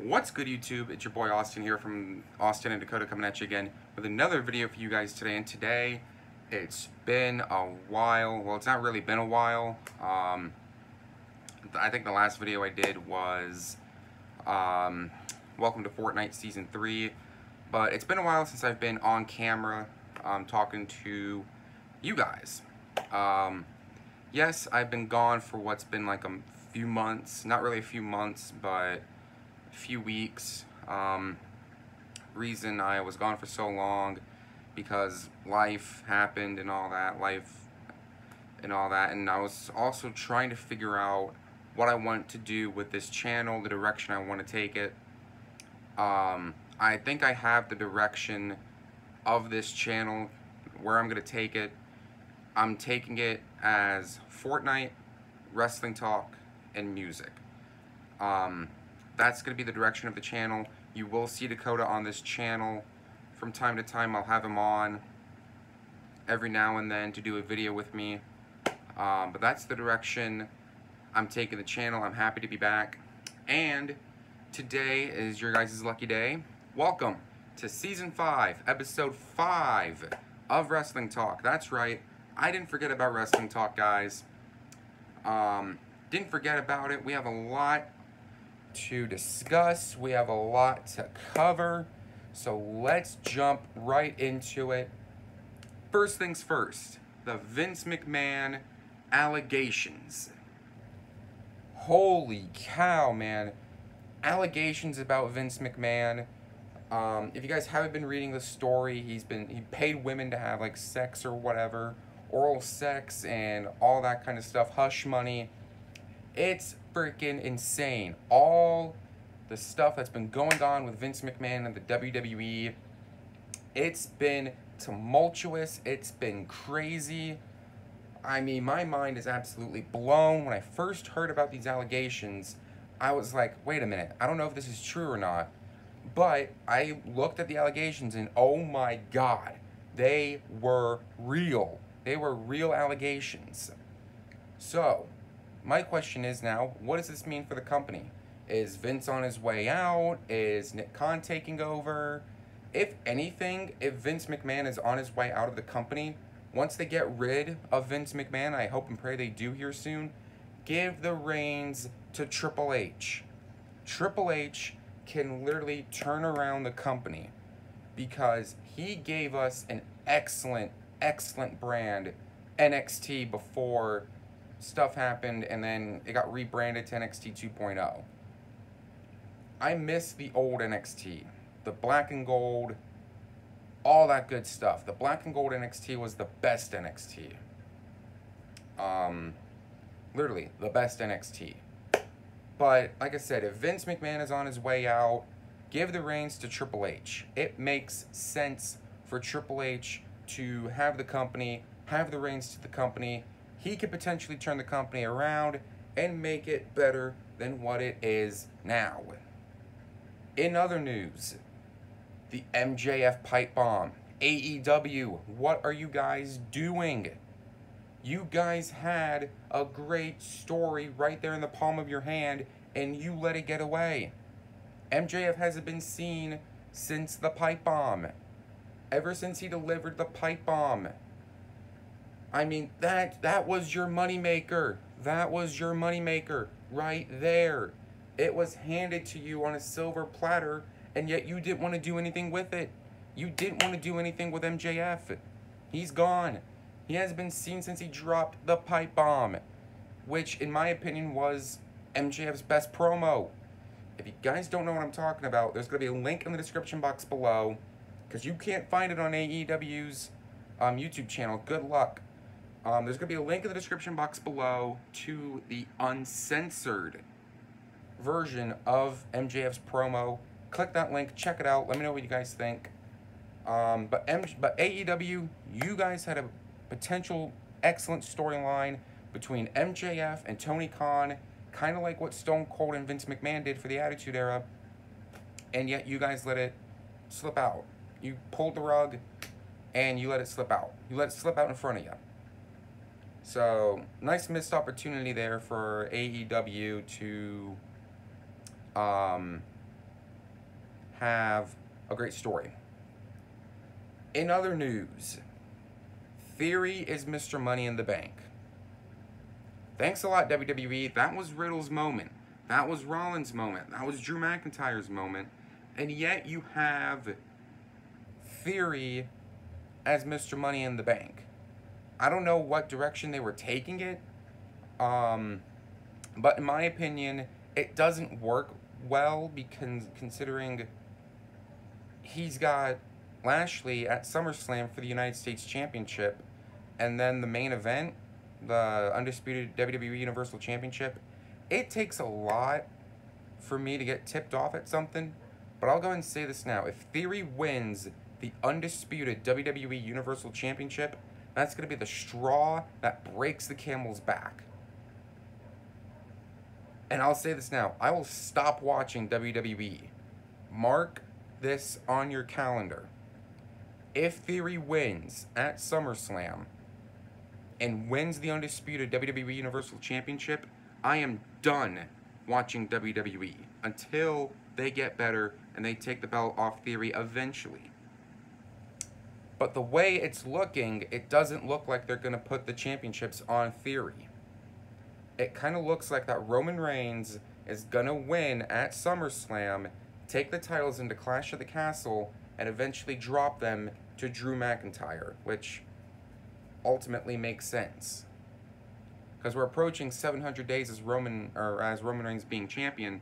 What's good, YouTube? It's your boy Austin here from Austin and Dakota, coming at you again with another video for you guys today. And today, it's been a while. Well, it's not really been a while. I think the last video I did was Welcome to Fortnite Season 3. But it's been a while since I've been on camera talking to you guys. Yes, I've been gone for what's been like a few months. Not really a few months, but few weeks. Reason I was gone for so long because life happened and all that, and I was also trying to figure out what I want to do with this channel, the direction I want to take it. I think I have the direction of this channel, where I'm going to take it. I'm taking it as Fortnite, wrestling talk, and music. That's going to be the direction of the channel. You will see Dakota on this channel from time to time. I'll have him on every now and then to do a video with me. But that's the direction I'm taking the channel. I'm happy to be back. And today is your guys' lucky day. Welcome to Season 5, Episode 5 of Wrestling Talk. That's right. I didn't forget about Wrestling Talk, guys. Didn't forget about it. We have a lot to discuss. We have a lot to cover. So let's jump right into it. First things first, the Vince McMahon allegations. Holy cow, man. Allegations about Vince McMahon. If you guys haven't been reading the story, he paid women to have like sex or whatever, oral sex and all that kind of stuff, hush money. It's freaking insane. All the stuff that's been going on with Vince McMahon and the WWE, it's been tumultuous. It's been crazy. I mean, my mind is absolutely blown. When I first heard about these allegations, I was like, wait a minute, I don't know if this is true or not. But I looked at the allegations and oh my God, they were real. They were real allegations. So, my question is now, what does this mean for the company? Is Vince on his way out? Is Nick Khan taking over? If anything, if Vince McMahon is on his way out of the company, once they get rid of Vince McMahon, I hope and pray they do here soon, give the reins to Triple H. Triple H can literally turn around the company because he gave us an excellent brand, NXT, before stuff happened and then it got rebranded to NXT 2.0. I miss the old NXT, the black and gold, all that good stuff. The black and gold NXT was the best NXT. Literally the best NXT. But like I said, if Vince McMahon is on his way out, give the reins to Triple H. It makes sense for Triple H to have the company, have the reins to the company. He could potentially turn the company around and make it better than what it is now. In other news, the MJF pipe bomb. AEW, what are you guys doing? You guys had a great story right there in the palm of your hand and you let it get away. MJF hasn't been seen since the pipe bomb. Ever since he delivered the pipe bomb. I mean, that was your moneymaker. That was your moneymaker right there. It was handed to you on a silver platter, and yet you didn't want to do anything with it. You didn't want to do anything with MJF. He's gone. He hasn't been seen since he dropped the pipe bomb, which, in my opinion, was MJF's best promo. If you guys don't know what I'm talking about, there's going to be a link in the description box below, because you can't find it on AEW's YouTube channel. Good luck. There's going to be a link in the description box below to the uncensored version of MJF's promo. Click that link, check it out, let me know what you guys think. But AEW, you guys had a potential excellent storyline between MJF and Tony Khan, kind of like what Stone Cold and Vince McMahon did for the Attitude Era, and yet you guys let it slip out. You pulled the rug and you let it slip out. You let it slip out in front of you. So, nice missed opportunity there for AEW to have a great story. In other news, Theory is Mr. Money in the Bank. Thanks a lot, WWE. That was Riddle's moment. That was Rollins' moment. That was Drew McIntyre's moment. And yet you have Theory as Mr. Money in the Bank. I don't know what direction they were taking it. But in my opinion, it doesn't work well because considering he's got Lashley at SummerSlam for the United States Championship, and then the main event, the undisputed WWE Universal Championship. It takes a lot for me to get tipped off at something, but I'll go ahead and say this now. If Theory wins the undisputed WWE Universal Championship, that's going to be the straw that breaks the camel's back. And I'll say this now. I will stop watching WWE. Mark this on your calendar. If Theory wins at SummerSlam and wins the undisputed WWE Universal Championship, I am done watching WWE until they get better and they take the belt off Theory eventually. But the way it's looking, it doesn't look like they're going to put the championships on Theory. It kind of looks like that Roman Reigns is going to win at SummerSlam, take the titles into Clash of the Castle, and eventually drop them to Drew McIntyre, which ultimately makes sense. Because we're approaching 700 days as Roman Reigns being champion,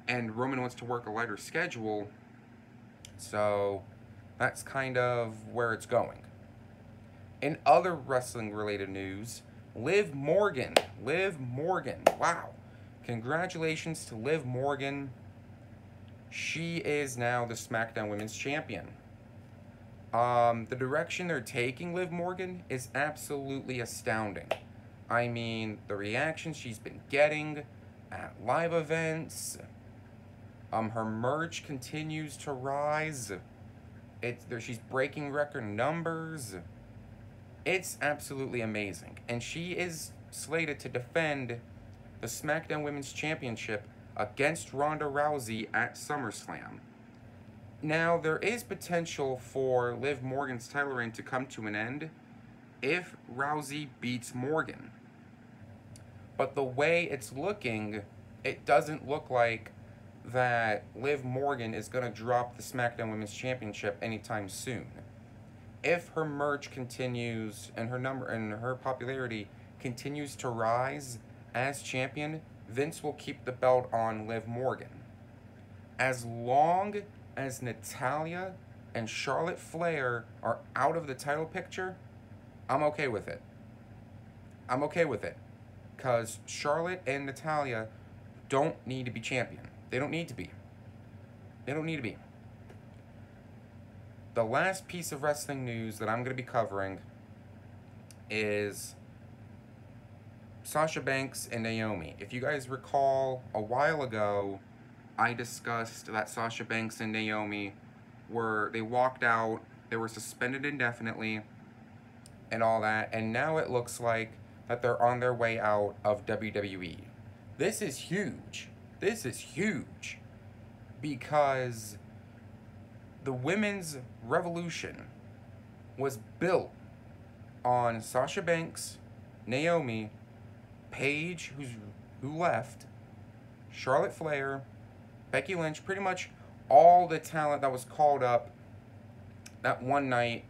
and Roman wants to work a lighter schedule, so that's kind of where it's going. In other wrestling-related news, Liv Morgan, wow. Congratulations to Liv Morgan. She is now the SmackDown Women's Champion. The direction they're taking Liv Morgan is absolutely astounding. I mean, the reactions she's been getting at live events, her merch continues to rise. She's breaking record numbers. It's absolutely amazing. And she is slated to defend the SmackDown Women's Championship against Ronda Rousey at SummerSlam. Now, there is potential for Liv Morgan's title reign to come to an end if Rousey beats Morgan. But the way it's looking, it doesn't look like that Liv Morgan is going to drop the SmackDown Women's Championship anytime soon. If her merch continues and her popularity continues to rise as champion, Vince will keep the belt on Liv Morgan. As long as Natalya and Charlotte Flair are out of the title picture, I'm okay with it. I'm okay with it. Because Charlotte and Natalya don't need to be champion. They don't need to be. They don't need to be. The last piece of wrestling news that I'm going to be covering is Sasha Banks and Naomi. If you guys recall, a while ago, I discussed that Sasha Banks and Naomi they walked out, they were suspended indefinitely, and all that, and now it looks like that they're on their way out of WWE. This is huge. This is huge. Because the women's revolution was built on Sasha Banks, Naomi, Paige, who left, Charlotte Flair, Becky Lynch, pretty much all the talent that was called up that one night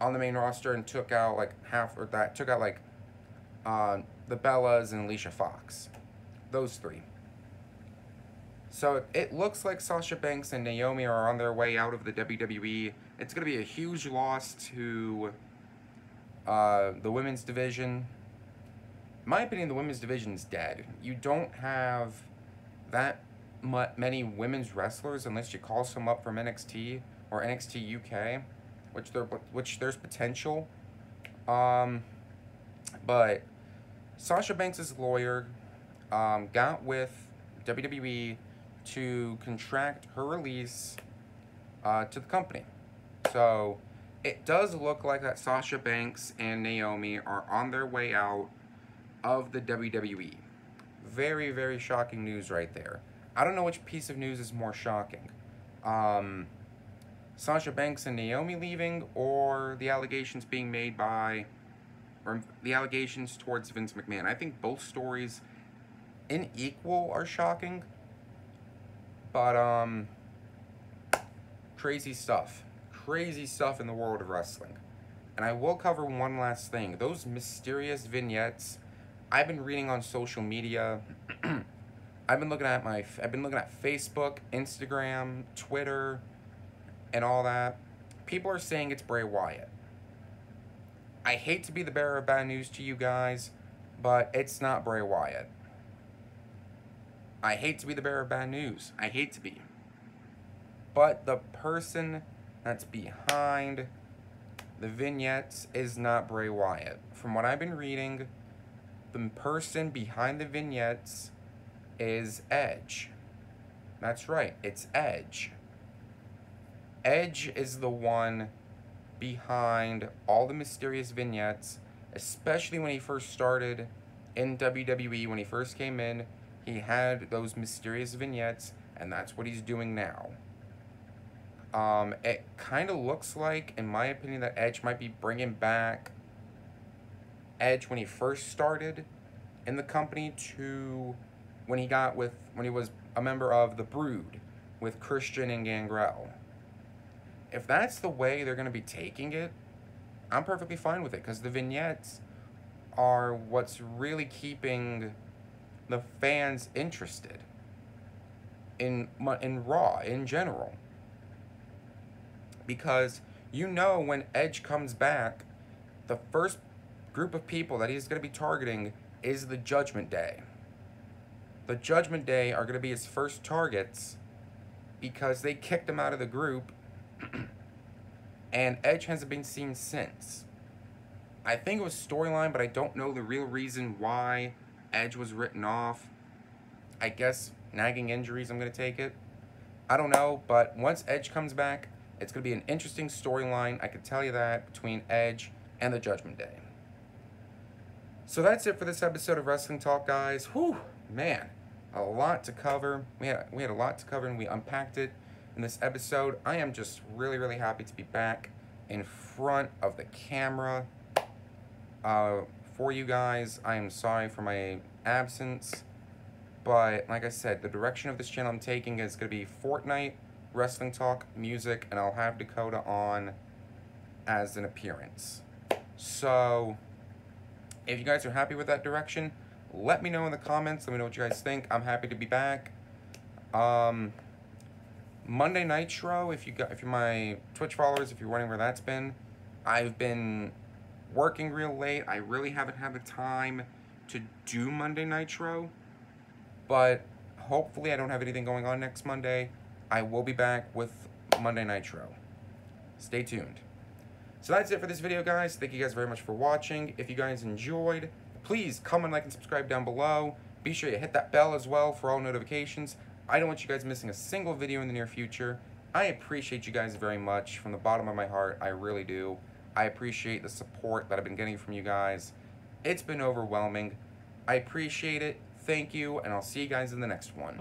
on the main roster and took out like the Bellas and Alicia Fox. Those three. So it looks like Sasha Banks and Naomi are on their way out of the WWE. It's going to be a huge loss to the women's division. In my opinion, the women's division is dead. You don't have that many women's wrestlers unless you call some up from NXT or NXT UK, which there's potential. But Sasha Banks' lawyer got with WWE to contract her release to the company. So it does look like that Sasha Banks and Naomi are on their way out of the WWE. Very, very shocking news right there. I don't know which piece of news is more shocking. Sasha Banks and Naomi leaving, or the allegations being made by, or the allegations towards Vince McMahon. I think both stories in equal are shocking, but crazy stuff in the world of wrestling. And I will cover one last thing. Those mysterious vignettes I've been reading on social media. I've been looking at Facebook, Instagram, Twitter, and all that. People are saying it's Bray Wyatt. I hate to be the bearer of bad news to you guys, but it's not Bray Wyatt. I hate to be the bearer of bad news. I hate to be. But the person that's behind the vignettes is not Bray Wyatt. From what I've been reading, the person behind the vignettes is Edge. That's right, it's Edge. Edge is the one behind all the mysterious vignettes, especially when he first started in WWE. When he first came in, he had those mysterious vignettes, and that's what he's doing now. It kind of looks like, in my opinion, that Edge might be bringing back Edge when he first started in the company to when he was a member of the Brood with Christian and Gangrel. If that's the way they're going to be taking it, I'm perfectly fine with it, because the vignettes are what's really keeping the fans interested in Raw in general. Because you know when Edge comes back, the first group of people that he's going to be targeting is the Judgment Day. The Judgment Day are going to be his first targets because they kicked him out of the group and Edge hasn't been seen since. I think it was storyline, but I don't know the real reason why Edge was written off. I guess nagging injuries, I'm going to take it. I don't know, but once Edge comes back, it's going to be an interesting storyline, I can tell you that, between Edge and the Judgment Day. So that's it for this episode of Wrestling Talk, guys. Whew, man, a lot to cover. We had a lot to cover, and we unpacked it in this episode. I am just really, really happy to be back in front of the camera for you guys. I am sorry for my absence, but like I said, the direction of this channel I'm taking is going to be Fortnite, Wrestling Talk, music, and I'll have Dakota on as an appearance. So if you guys are happy with that direction, let me know in the comments. Let me know what you guys think. I'm happy to be back. Monday Nitro, if you're my Twitch followers, if you're wondering where that's been, I've been working real late. I really haven't had the time to do Monday Nitro, but hopefully I don't have anything going on next Monday. I will be back with Monday Nitro. Stay tuned. So that's it for this video, guys. Thank you guys very much for watching. If you guys enjoyed, please comment, like, and subscribe down below. Be sure you hit that bell as well for all notifications. I don't want you guys missing a single video in the near future. I appreciate you guys very much from the bottom of my heart. I really do. I appreciate the support that I've been getting from you guys. It's been overwhelming. I appreciate it. Thank you, and I'll see you guys in the next one.